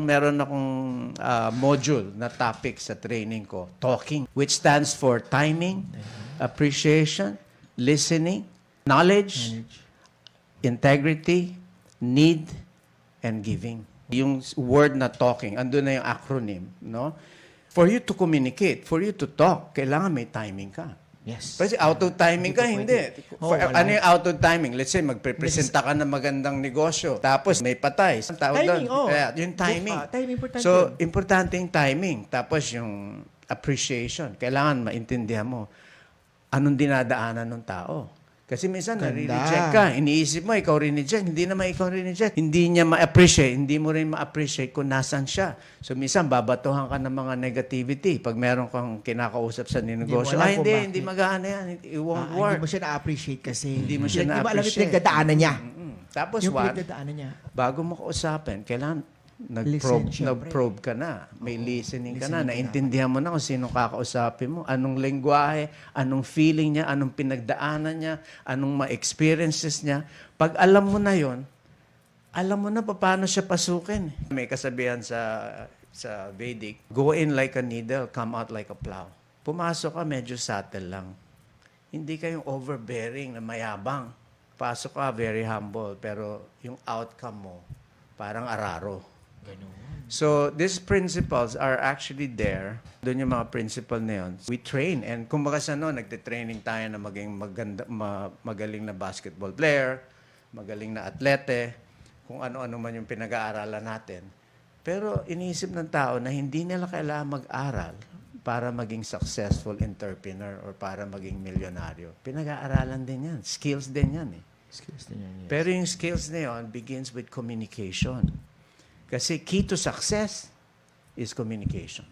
Meron akong module na topic sa training ko, talking, which stands for timing, appreciation, listening, knowledge, integrity, need, and giving. Yung word na talking, andun na yung acronym, no? For you to communicate, for you to talk, kailangan may timing ka. Yes. Kasi out of timing ka, hindi. Ano yung out of timing? Let's say, magpresenta ka ng magandang negosyo. Tapos, may patay. Timing, Kaya, yung timing. Timing, importante So, yun. importante yung timing. Tapos, yung appreciation. Kailangan maintindihan mo anong dinadaanan ng tao. Kasi minsan, nare-reject ka. Iniisip mo, ikaw rin-reject. Hindi naman ikaw rin-reject. Hindi niya ma-appreciate. Hindi mo rin ma-appreciate kung nasan siya. So, minsan, babatuhan ka ng mga negativity. Pag meron kang kinakausap sa negosyo, hindi mag-aano yan. It won't work. Hindi mo siya na-appreciate kasi. Hindi mo siya Hindi mo alam yung na-appreciate. pinagdadaanan niya. Tapos, Yung what? pinagdadaanan niya. Bago mo kausapin, kailangan Listen, syempre. nag-probe ka na. May listening ka na. Listening ka na. Naintindihan mo na kung sino kakausapin mo. Anong lengguwahe, anong feeling niya, anong pinagdaanan niya, anong ma-experiences niya. Pag alam mo na yon, alam mo na paano siya pasukin. May kasabihan sa Vedic, go in like a needle, come out like a plow. Pumasok ka, medyo subtle lang. Hindi kayong overbearing na mayabang. Pasok ka, very humble. Pero yung outcome mo, parang araro. So, these principles are actually there. Doon yung mga principle na yun. We train. And kumbaga sa nagte-training tayo na maging magaling na basketball player, magaling na atlete, kung ano-ano man yung pinag-aaralan natin. Pero iniisip ng tao na hindi nila kailangan mag-aral para maging successful entrepreneur or para maging milyonaryo. Pinag-aaralan din yan. Skills din yan eh. Skills din yan, yes. Pero yung skills na yun begins with communication. Kasi key to success is communication.